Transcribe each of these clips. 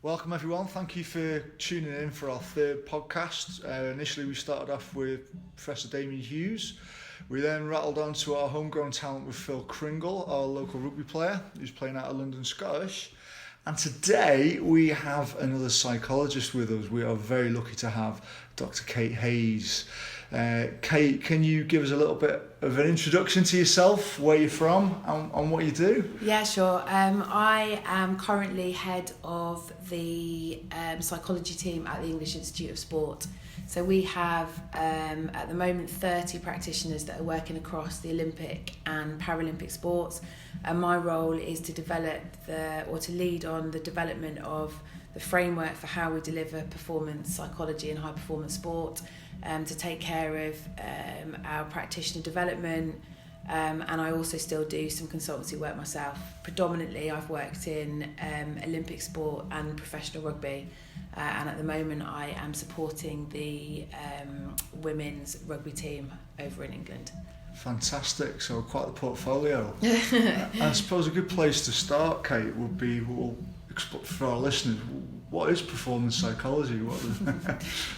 Welcome everyone, thank you for tuning in for our third podcast. Initially we started off with Professor Damien Hughes. We then rattled on to our homegrown talent with Phil Kringle, our local rugby player who's playing out of London Scottish. And today we have another psychologist with us. We are very lucky to have Dr. Kate Hayes. Kate, can you give us a little bit of an introduction to yourself, where you're from and what you do? Yeah, sure. I am currently head of the psychology team at the English Institute of Sport. So we have at the moment 30 practitioners that are working across the Olympic and Paralympic sports, and my role is to develop to lead on the development of the framework for how we deliver performance psychology in high performance sport, to take care of our practitioner development, and I also still do some consultancy work myself. Predominantly I've worked in Olympic sport and professional rugby, and at the moment I am supporting the women's rugby team over in England. Fantastic, so quite the portfolio. I suppose a good place to start, Kate, would be for our listeners, what is performance psychology?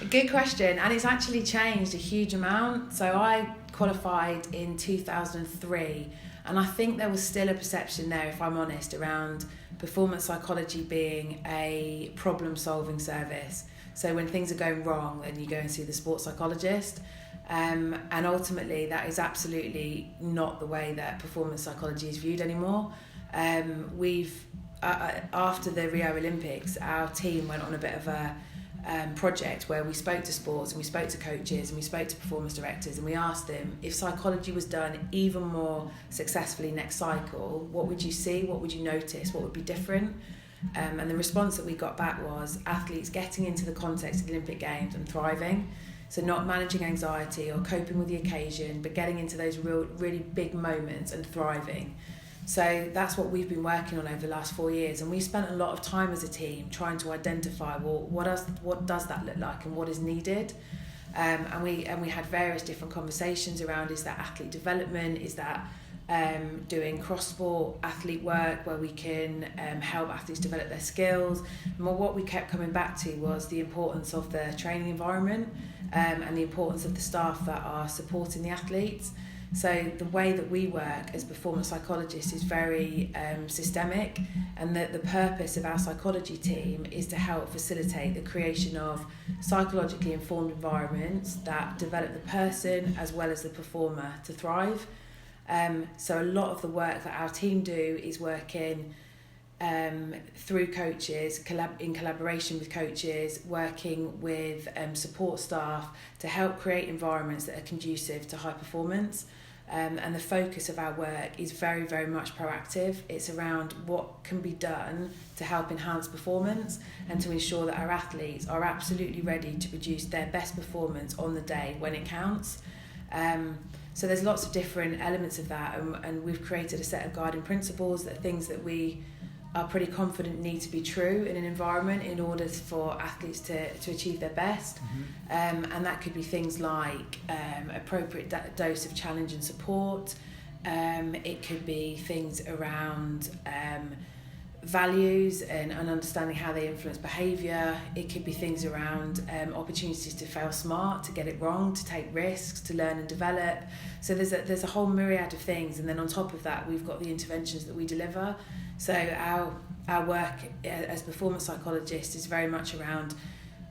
A good question, and it's actually changed a huge amount. So I qualified in 2003, and I think there was still a perception there, if I'm honest, around performance psychology being a problem-solving service. So when things are going wrong, then you go and see the sports psychologist. And ultimately, that is absolutely not the way that performance psychology is viewed anymore. After the Rio Olympics, our team went on a bit of a project where we spoke to sports and we spoke to coaches and we spoke to performance directors, and we asked them, if psychology was done even more successfully next cycle, what would you see, what would you notice, what would be different? And the response that we got back was athletes getting into the context of the Olympic Games and thriving. So not managing anxiety or coping with the occasion, but getting into those really big moments and thriving. So that's what we've been working on over the last 4 years, and we spent a lot of time as a team trying to identify, well, what does that look like and what is needed, and we had various different conversations around, is that athlete development, is that doing cross-sport athlete work where we can help athletes develop their skills. And what we kept coming back to was the importance of the training environment, and the importance of the staff that are supporting the athletes. So the way that we work as performance psychologists is very systemic, and that the purpose of our psychology team is to help facilitate the creation of psychologically informed environments that develop the person as well as the performer to thrive. So a lot of the work that our team do is working through coaches, in collaboration with coaches, working with support staff to help create environments that are conducive to high performance. And the focus of our work is very, very much proactive. It's around what can be done to help enhance performance and to ensure that our athletes are absolutely ready to produce their best performance on the day when it counts. So there's lots of different elements of that, and we've created a set of guiding principles, that are things that we are pretty confident need to be true in an environment in order for athletes to achieve their best. Mm-hmm. And that could be things like appropriate dose of challenge and support. It could be things around values and understanding how they influence behaviour. It could be things around opportunities to fail smart, to get it wrong, to take risks, to learn and develop. So there's a whole myriad of things, and then on top of that we've got the interventions that we deliver. So our work as performance psychologists is very much around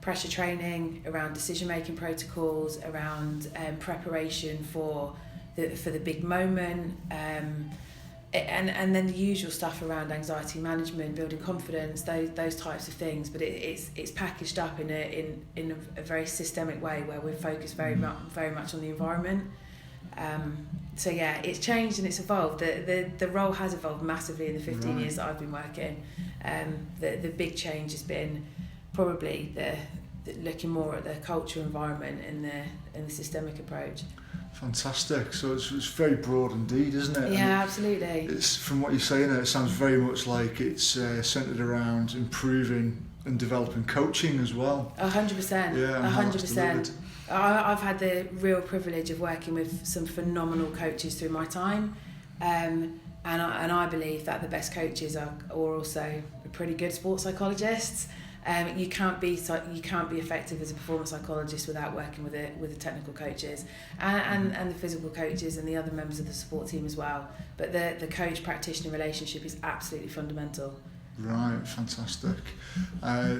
pressure training, around decision-making protocols, around preparation for the big moment, and then the usual stuff around anxiety management, building confidence, those types of things. But it's packaged up in a very systemic way where we focus very much on the environment. So yeah, it's changed and it's evolved. The role has evolved massively in the 15 years that I've been working. The big change has been probably the looking more at the cultural environment and the systemic approach. Fantastic. So it's very broad indeed, isn't it? Yeah, absolutely. It's, from what you're saying there, it sounds very much like it's centred around improving and developing coaching as well. 100%. Yeah, 100%. I've had the real privilege of working with some phenomenal coaches through my time, and I believe that the best coaches are also pretty good sports psychologists. You can't be effective as a performance psychologist without working with the technical coaches and the physical coaches and the other members of the support team as well. But the coach practitioner relationship is absolutely fundamental. Right, fantastic.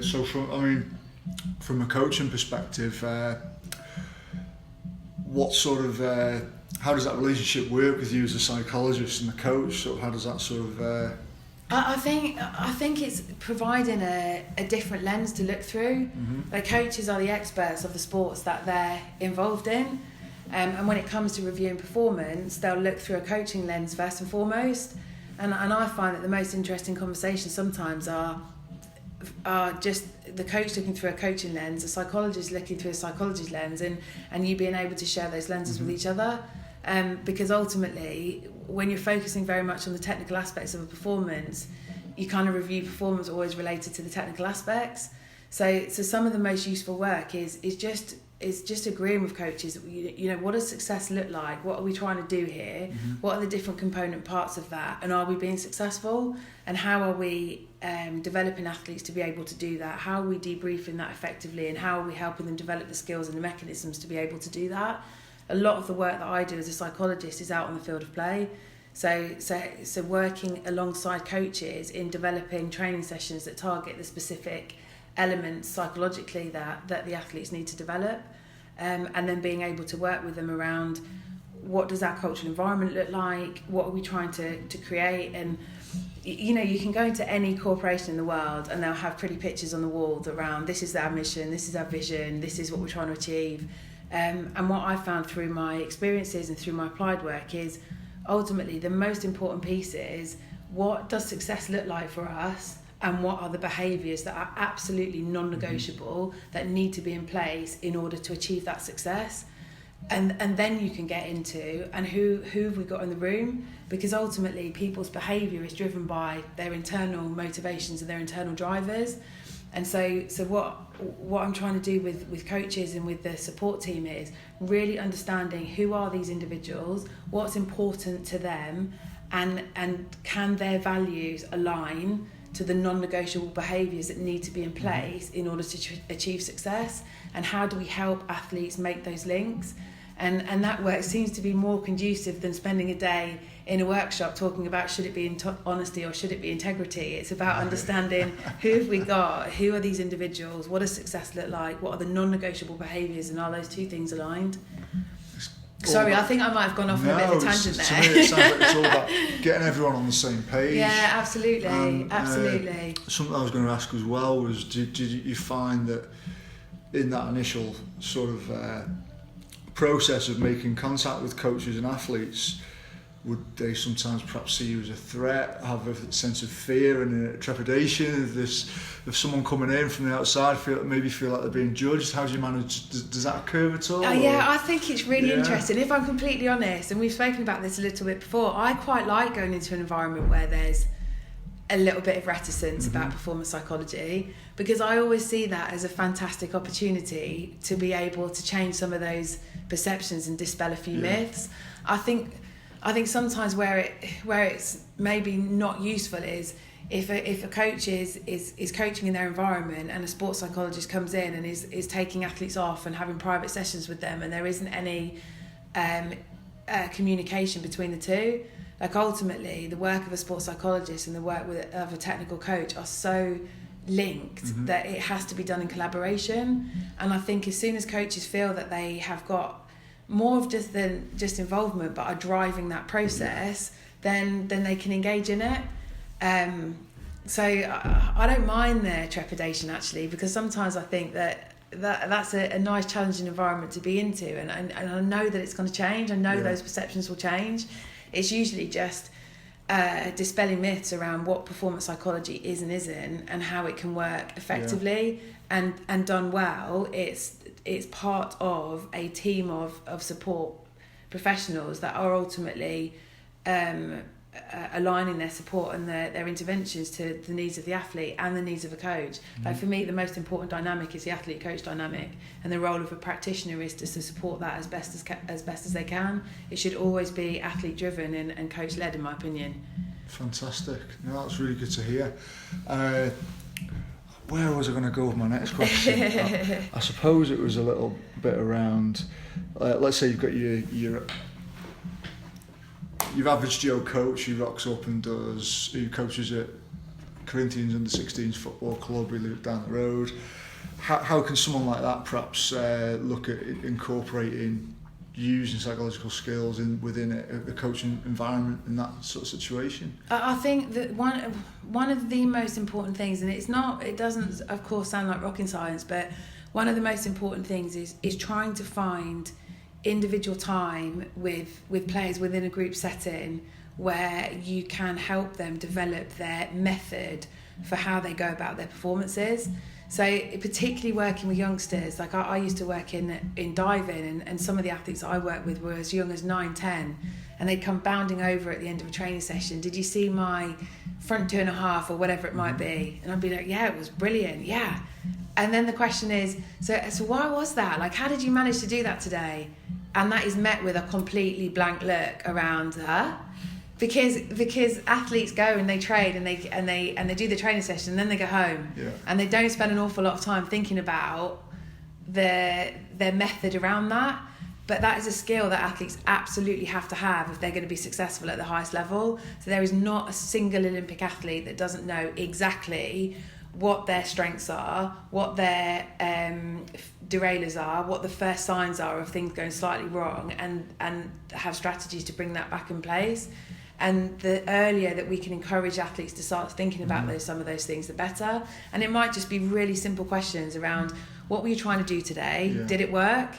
So from a coaching perspective, what sort of how does that relationship work with you as a psychologist and the coach? So how does that sort of I think it's providing a different lens to look through. The coaches are the experts of the sports that they're involved in, and when it comes to reviewing performance, they'll look through a coaching lens first and foremost. And I find that the most interesting conversations sometimes are just the coach looking through a coaching lens, a psychologist looking through a psychologist lens, and you being able to share those lenses with each other. Because ultimately, when you're focusing very much on the technical aspects of a performance, you kind of review performance always related to the technical aspects. So some of the most useful work is just agreeing with coaches. You know, what does success look like? What are we trying to do here? What are the different component parts of that? And are we being successful? And how are we developing athletes to be able to do that? How are we debriefing that effectively? And how are we helping them develop the skills and the mechanisms to be able to do that? A lot of the work that I do as a psychologist is out on the field of play. So working alongside coaches in developing training sessions that target the specific elements psychologically that the athletes need to develop, and then being able to work with them around what does our cultural environment look like, what are we trying to create. And you know, you can go into any corporation in the world and they'll have pretty pictures on the wall around this is our mission, this is our vision, this is what we're trying to achieve. And what I found through my experiences and through my applied work is ultimately the most important piece is what does success look like for us, and what are the behaviours that are absolutely non-negotiable that need to be in place in order to achieve that success. And then you can get into and who have we got in the room, because ultimately people's behaviour is driven by their internal motivations and their internal drivers. And so what I'm trying to do with coaches and with the support team is really understanding who are these individuals, what's important to them, and can their values align to the non-negotiable behaviours that need to be in place in order to achieve success, and how do we help athletes make those links. And that work seems to be more conducive than spending a day in a workshop talking about should it be honesty or should it be integrity. It's about understanding who have we got, who are these individuals, what does success look like, what are the non-negotiable behaviours, and are those two things aligned? Sorry, I think I might have gone off on a bit of a tangent there. To me it sounds like it's all about getting everyone on the same page. Yeah, absolutely, absolutely. Something I was going to ask as well was, did you find that in that initial sort of process of making contact with coaches and athletes, would they sometimes perhaps see you as a threat, have a sense of fear and a trepidation of someone coming in from the outside, feel like they're being judged? How do you manage? Does that occur at all? Yeah, I think it's really interesting. If I'm completely honest, and we've spoken about this a little bit before, I quite like going into an environment where there's a little bit of reticence about performance psychology, because I always see that as a fantastic opportunity to be able to change some of those perceptions and dispel a few myths. I think sometimes where it's maybe not useful is if a coach is coaching in their environment and a sports psychologist comes in and is taking athletes off and having private sessions with them, and there isn't any communication between the two. Like ultimately, the work of a sports psychologist and the work of a technical coach are so linked that it has to be done in collaboration. And I think as soon as coaches feel that they have got more of just involvement but are driving that process, then they can engage in it. So I don't mind their trepidation actually, because sometimes I think that's a nice challenging environment to be into, and I know that it's going to change. I know those perceptions will change. It's usually just dispelling myths around what performance psychology is and isn't, and how it can work effectively and done well. It's part of a team of support professionals that are ultimately aligning their support and their interventions to the needs of the athlete and the needs of a coach. Like for me, the most important dynamic is the athlete-coach dynamic, and the role of a practitioner is to support that as best as they can. It should always be athlete-driven and coach-led, in my opinion. Fantastic. No, that's really good to hear. where was I going to go with my next question? I suppose it was a little bit around, let's say you've got your average Joe coach who rocks up and who coaches at Corinthians under-16s football club, we live down the road. How can someone like that perhaps look at incorporating using psychological skills within a coaching environment in that sort of situation? I think that one of the most important things, and it doesn't of course sound like rocket science, but one of the most important things is trying to find individual time with players within a group setting where you can help them develop their method for how they go about their performances. So particularly working with youngsters, like I used to work in diving, and some of the athletes I worked with were as young as 9, 10, and they'd come bounding over at the end of a training session. Did you see my front 2.5 or whatever it might be? And I'd be like, yeah, it was brilliant, yeah. And then the question is, so why was that? Like, how did you manage to do that today? And that is met with a completely blank look around her. Because athletes go and they train and they do the training session and then they go home, and they don't spend an awful lot of time thinking about their method around that. But that is a skill that athletes absolutely have to have if they're going to be successful at the highest level. So there is not a single Olympic athlete that doesn't know exactly what their strengths are, what their derailers are, what the first signs are of things going slightly wrong, and have strategies to bring that back in place. And the earlier that we can encourage athletes to start thinking about some of those things, the better. And it might just be really simple questions around, what were you trying to do today? Yeah. Did it work?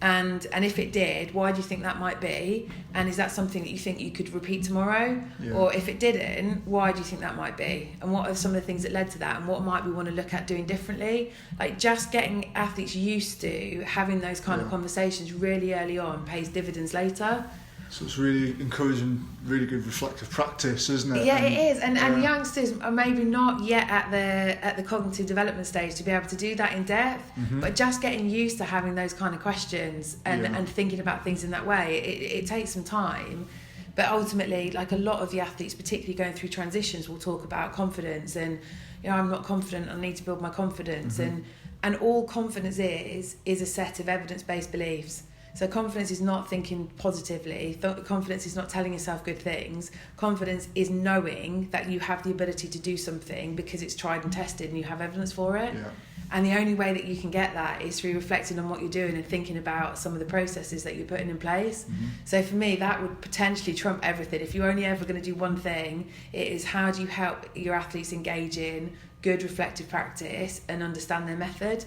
And if it did, why do you think that might be? And is that something that you think you could repeat tomorrow? Yeah. Or if it didn't, why do you think that might be? And what are some of the things that led to that? And what might we want to look at doing differently? Like, just getting athletes used to having those kind of conversations really early on pays dividends later. So it's really encouraging really good reflective practice, isn't it? Yeah, it is. And youngsters are maybe not yet at the cognitive development stage to be able to do that in depth, but just getting used to having those kind of questions and thinking about things in that way, it takes some time. But ultimately, like, a lot of the athletes, particularly going through transitions, will talk about confidence and, I'm not confident, I need to build my confidence. And all confidence is a set of evidence-based beliefs. So confidence is not thinking positively. Confidence is not telling yourself good things. Confidence is knowing that you have the ability to do something because it's tried and tested and you have evidence for it. Yeah. And the only way that you can get that is through reflecting on what you're doing and thinking about some of the processes that you're putting in place. So for me, that would potentially trump everything. If you're only ever going to do one thing, it is how do you help your athletes engage in good reflective practice and understand their method.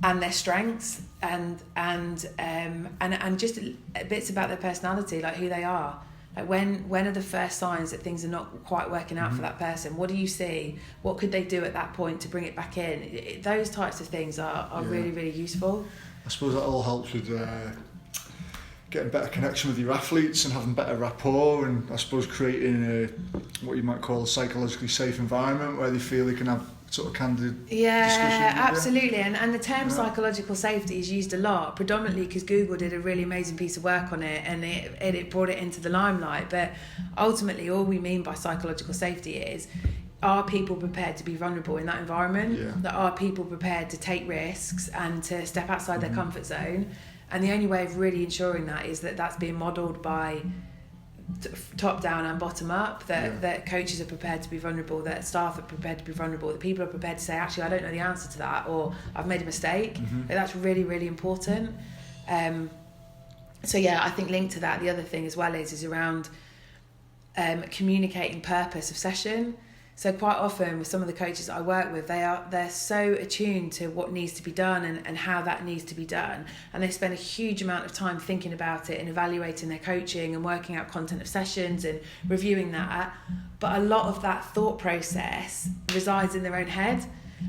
And their strengths and just bits about their personality, like who they are. Like when are the first signs that things are not quite working out for that person? What do you see? What could they do at that point to bring it back in? Those types of things are really, really useful. I suppose that all helps with getting better connection with your athletes and having better rapport, and I suppose creating what you might call a psychologically safe environment where they feel they can have sort of candid discussion. Absolutely. And the term psychological safety is used a lot, predominantly because Google did a really amazing piece of work on it, and it brought it into the limelight. But ultimately, all we mean by psychological safety is, are people prepared to be vulnerable in that environment? That are people prepared to take risks and to step outside their comfort zone? And the only way of really ensuring that is that that's being modelled by top down and bottom up, that coaches are prepared to be vulnerable, that staff are prepared to be vulnerable, that people are prepared to say, actually, I don't know the answer to that, or I've made a mistake. That's really, really important. So I think linked to that, the other thing as well is around communicating purpose of session. So quite often with some of the coaches that I work with, they're so attuned to what needs to be done and how that needs to be done, and they spend a huge amount of time thinking about it and evaluating their coaching and working out content of sessions and reviewing that. But a lot of that thought process resides in their own head,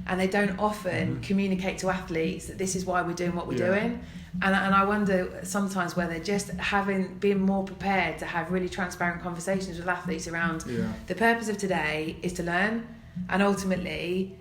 and they don't often communicate to athletes that this is why we're doing what we're doing. And I wonder sometimes whether just being more prepared to have really transparent conversations with athletes around the purpose of today is to learn, and ultimately,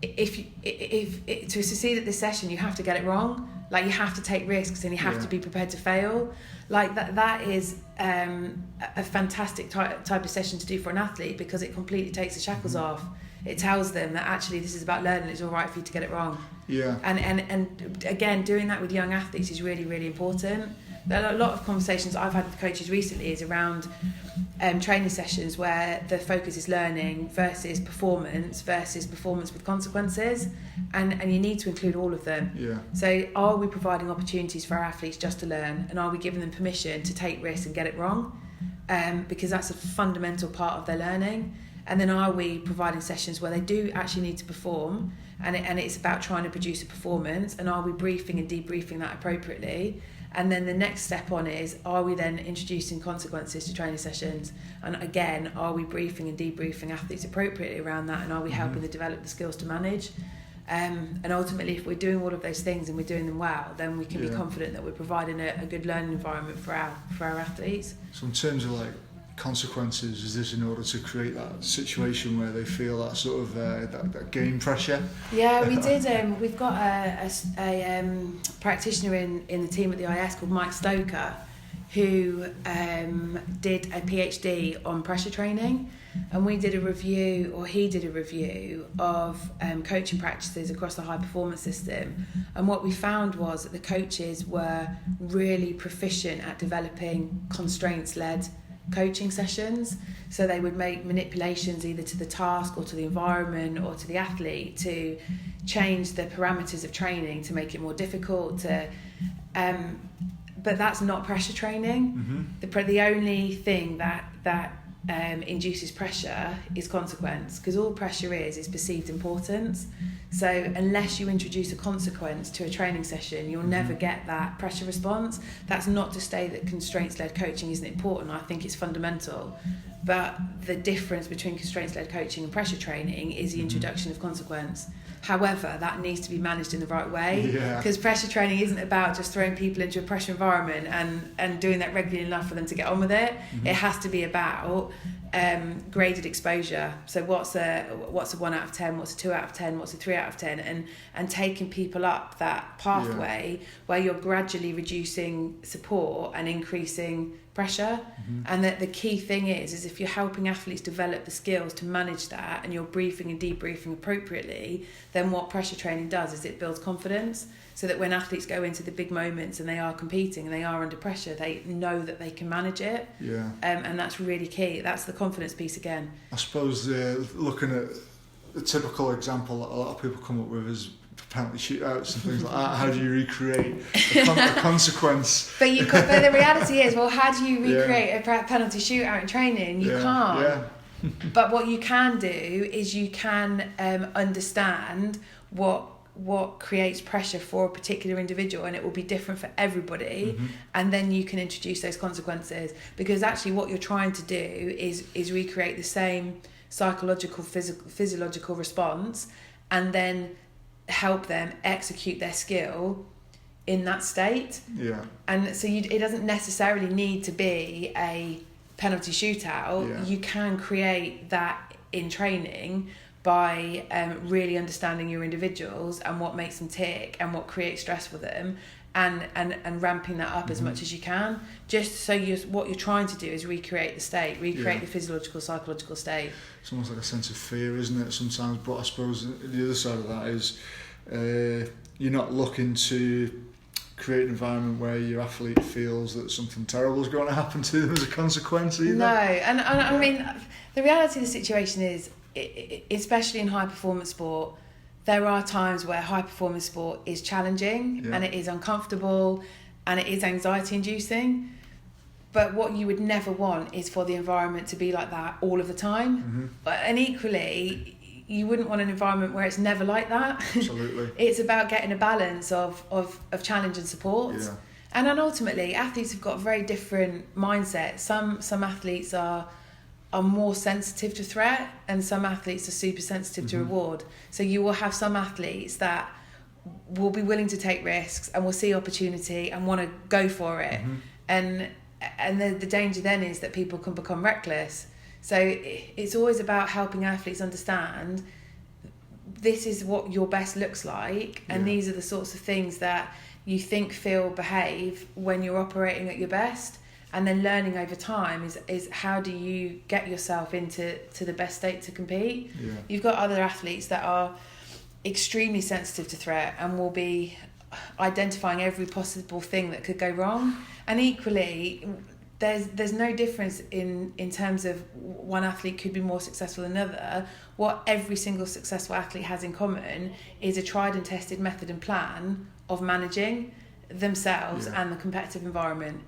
if to succeed at this session, you have to get it wrong. Like, you have to take risks and you have to be prepared to fail. Like that is a fantastic type of session to do for an athlete, because it completely takes the shackles off. it tells them that actually this is about learning, it's all right for you to get it wrong. Yeah. And again, doing that with young athletes is really, really important. There are a lot of conversations I've had with coaches recently is around training sessions where the focus is learning versus performance with consequences, and you need to include all of them. Yeah. So are we providing opportunities for our athletes just to learn, and are we giving them permission to take risks and get it wrong? Because that's a fundamental part of their learning. And then are we providing sessions where they do actually need to perform, and it's about trying to produce a performance, and are we briefing and debriefing that appropriately? And then the next step on is, are we then introducing consequences to training sessions? And again, are we briefing and debriefing athletes appropriately around that? And are we helping them develop the skills to manage? And ultimately, if we're doing all of those things and we're doing them well, then we can be confident that we're providing a good learning environment for our athletes. So in terms of like consequences, is this in order to create that situation where they feel that sort of that game pressure? Yeah, we did. We've got a practitioner in the team at the EIS called Mike Stoker, who did a PhD on pressure training, and he did a review of coaching practices across the high performance system. And what we found was that the coaches were really proficient at developing constraints-led coaching sessions. So they would make manipulations either to the task or to the environment or to the athlete to change the parameters of training to make it more difficult but that's not pressure training. The only thing that induces pressure is consequence, because all pressure is perceived importance. So unless you introduce a consequence to a training session, you'll never get that pressure response. That's not to say that constraints-led coaching isn't important. I think it's fundamental. But the difference between constraints-led coaching and pressure training is the introduction of consequence. However, that needs to be managed in the right way, because pressure training isn't about just throwing people into a pressure environment and doing that regularly enough for them to get on with it. It has to be about graded exposure. So what's a 1 out of 10, what's a 2 out of 10, what's a 3 out of 10, and taking people up that pathway where you're gradually reducing support and increasing pressure. And that the key thing is if you're helping athletes develop the skills to manage that, and you're briefing and debriefing appropriately, then what pressure training does is it builds confidence, so that when athletes go into the big moments and they are competing and they are under pressure, they know that they can manage it. And that's really key. That's the confidence piece again. I suppose looking at the typical example that a lot of people come up with is penalty shootouts and things like that. How do you recreate a consequence? But the reality is, well, how do you recreate a penalty shootout in training? You can't. But what you can do is you can understand what creates pressure for a particular individual, and it will be different for everybody. And then you can introduce those consequences, because actually what you're trying to do is recreate the same psychological, physiological response, and then help them execute their skill in that state. And so it doesn't necessarily need to be a penalty shootout. You can create that in training by really understanding your individuals and what makes them tick and what creates stress for them, and ramping that up as much as you can. Just so what you're trying to do is recreate the state, the physiological, psychological state. It's almost like a sense of fear, isn't it, sometimes? But I suppose the other side of that is you're not looking to create an environment where your athlete feels that something terrible is going to happen to them as a consequence either. No, and I mean, the reality of the situation is, especially in high performance sport, there are times where high performance sport is challenging and it is uncomfortable and it is anxiety inducing. But what you would never want is for the environment to be like that all of the time. And equally, you wouldn't want an environment where it's never like that. Absolutely. It's about getting a balance of challenge and support. And then ultimately, athletes have got very different mindsets. Some athletes are more sensitive to threat, and some athletes are super sensitive to reward. So you will have some athletes that will be willing to take risks and will see opportunity and want to go for it. And the danger then is that people can become reckless. So it's always about helping athletes understand this is what your best looks like, and these are the sorts of things that you think, feel, behave when you're operating at your best. and then learning over time is how do you get yourself into the best state to compete. You've got other athletes that are extremely sensitive to threat and will be identifying every possible thing that could go wrong, and equally there's no difference in terms of one athlete could be more successful than another. What every single successful athlete has in common is a tried and tested method and plan of managing themselves and the competitive environment.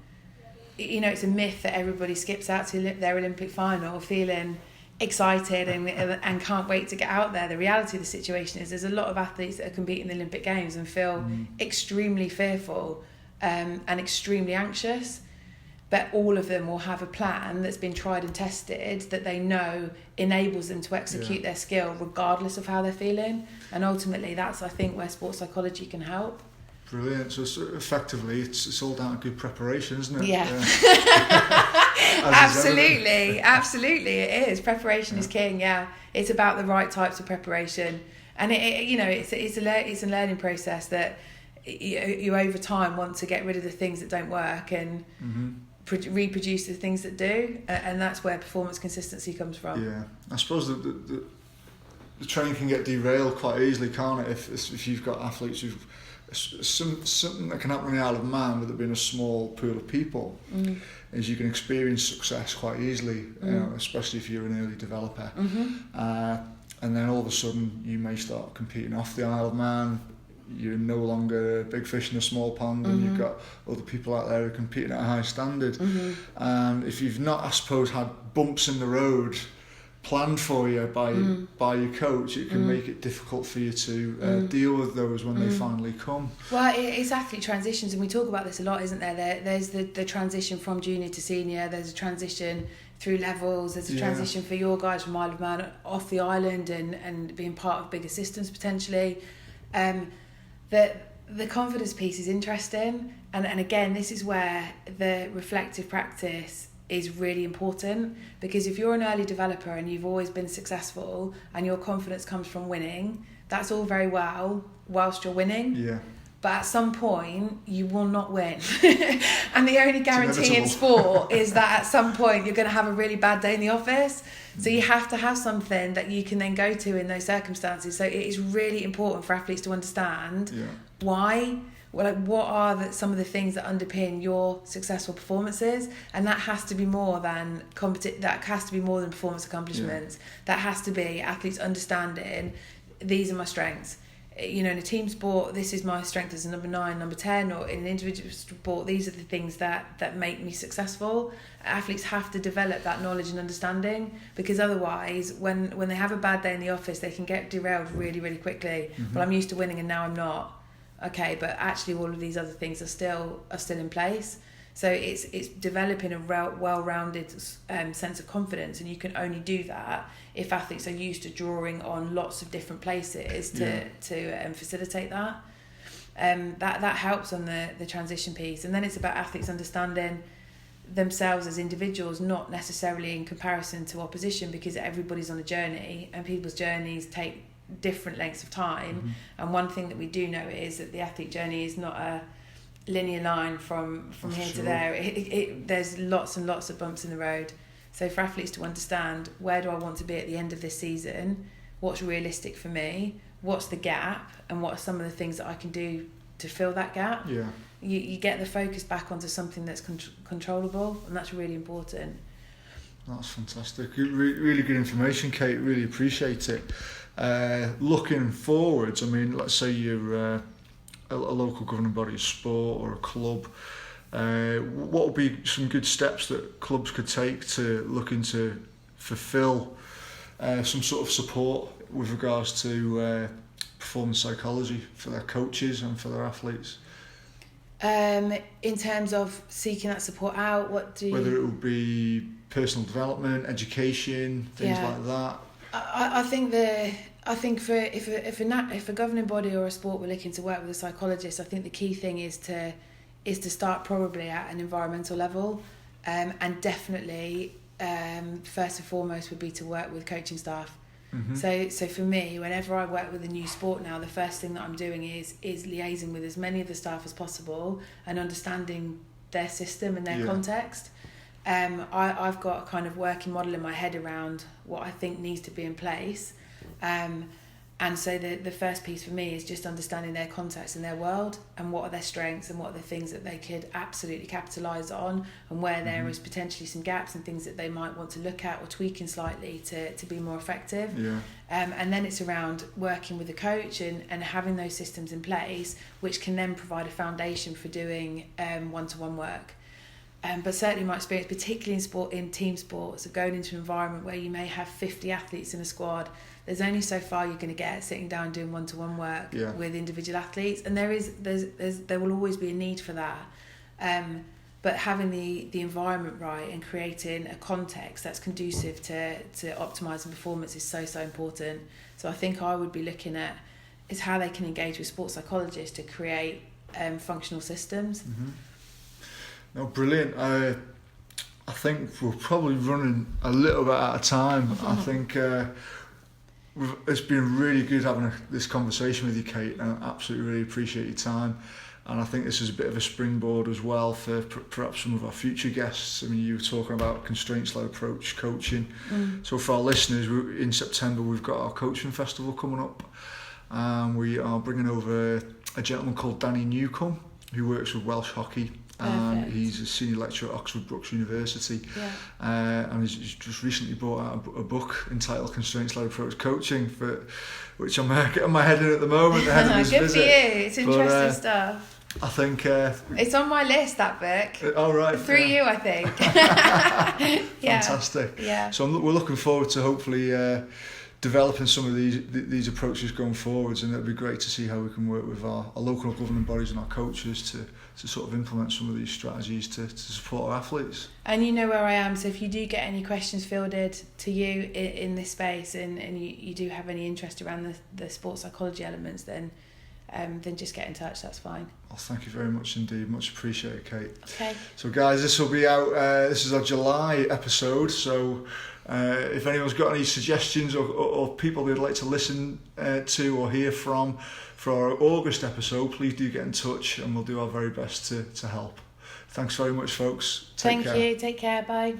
You know, it's a myth that everybody skips out to their Olympic final feeling excited and can't wait to get out there. The reality of the situation is there's a lot of athletes that are competing in the Olympic Games and feel extremely fearful and extremely anxious, but all of them will have a plan that's been tried and tested that they know enables them to execute their skill regardless of how they're feeling. And ultimately that's, I think, where sports psychology can help. Brilliant. So effectively, it's all down to good preparation, isn't it? Yeah. Absolutely, it is. Preparation is king. Yeah, it's about the right types of preparation, and it's a learning process that you over time want to get rid of the things that don't work and reproduce the things that do, and that's where performance consistency comes from. Yeah, I suppose the training can get derailed quite easily, can't it? If you've got athletes who've something that can happen in the Isle of Man with it being a small pool of people is you can experience success quite easily, especially if you're an early developer. And then all of a sudden you may start competing off the Isle of Man. You're no longer a big fish in a small pond, and you've got other people out there who are competing at a high standard. And if you've not, I suppose, had bumps in the road planned for you by your coach, it can make it difficult for you to deal with those when they finally come. Well, it's athlete transitions, and we talk about this a lot, isn't there? There's the transition from junior to senior, there's a transition through levels, there's a transition for your guys from Isle of Man off the island and being part of bigger systems potentially. The confidence piece is interesting, and again, this is where the reflective practice is really important, because if you're an early developer and you've always been successful and your confidence comes from winning, that's all very well whilst you're winning, but at some point you will not win. And the only guarantee in sport is that at some point you're going to have a really bad day in the office, so you have to have something that you can then go to in those circumstances. So it is really important for athletes to understand why. Well, like, what are some of the things that underpin your successful performances, and that has to be more than performance accomplishments. That has to be athletes understanding these are my strengths. You know, in a team sport, this is my strength as a number 9, number 10, or in an individual sport, these are the things that make me successful. Athletes have to develop that knowledge and understanding, because otherwise, when they have a bad day in the office, they can get derailed really, really quickly. Well, I'm used to winning and now I'm not. Okay, but actually all of these other things are still in place. So it's developing a well-rounded sense of confidence, and you can only do that if athletes are used to drawing on lots of different places to facilitate that. That helps on the transition piece, and then it's about athletes understanding themselves as individuals, not necessarily in comparison to opposition, because everybody's on a journey and people's journeys take different lengths of time. And one thing that we do know is that the athlete journey is not a linear line from here to there. There's lots and lots of bumps in the road. So for athletes to understand, where do I want to be at the end of this season, what's realistic for me, what's the gap, and what are some of the things that I can do to fill that gap. You get the focus back onto something that's controllable, and that's really important. That's fantastic. Really good information, Kate. Really appreciate it. Looking forwards, I mean, let's say you're a local governing body of sport or a club, what would be some good steps that clubs could take to looking to fulfil some sort of support with regards to performance psychology for their coaches and for their athletes? In terms of seeking that support out, whether it would be personal development, education, things like that. I think if a governing body or a sport were looking to work with a psychologist, I think the key thing is to start probably at an environmental level, and definitely first and foremost would be to work with coaching staff. So for me, whenever I work with a new sport now, the first thing that I'm doing is liaising with as many of the staff as possible and understanding their system and their context. I've got a kind of working model in my head around what I think needs to be in place. And so the first piece for me is just understanding their context and their world, and what are their strengths and what are the things that they could absolutely capitalise on, and where there is potentially some gaps and things that they might want to look at or tweaking slightly to be more effective. Yeah. And then it's around working with the coach and having those systems in place, which can then provide a foundation for doing one-to-one work. But certainly my experience, particularly in team sports, of going into an environment where you may have 50 athletes in a squad, there's only so far you're going to get sitting down doing one-to-one work with individual athletes, and there will always be a need for that. But having the environment right and creating a context that's conducive to optimising performance is so important. So I think I would be looking at is how they can engage with sports psychologists to create functional systems. Mm-hmm. No, brilliant. I think we're probably running a little bit out of time. I think it's been really good having this conversation with you, Kate, and I absolutely really appreciate your time. And I think this is a bit of a springboard as well for perhaps some of our future guests. I mean, you were talking about constraints-led approach coaching. So for our listeners, in September we've got our coaching festival coming up. We are bringing over a gentleman called Danny Newcombe, who works with Welsh Hockey. And he's a senior lecturer at Oxford Brookes University, and he's just recently brought out a book entitled Constraints-Led Approach Coaching, which I'm getting my head in at the moment ahead of this Good visit. for you, it's interesting stuff. I think it's on my list, that book. Oh right, through you, I think. Fantastic. Yeah. So we're looking forward to hopefully developing some of these approaches going forwards, and it'd be great to see how we can work with our local governing bodies and our coaches to sort of implement some of these strategies to support our athletes. And you know where I am, so if you do get any questions fielded to you in this space, and you do have any interest around the sports psychology elements, then just get in touch, that's fine. Well, thank you very much indeed, much appreciated, Kate. Okay. So guys, this will be out, this is our July episode, so if anyone's got any suggestions or people they'd like to listen to or hear from for our August episode, please do get in touch and we'll do our very best to help. Thanks very much, folks. Thank you. Take care. Bye.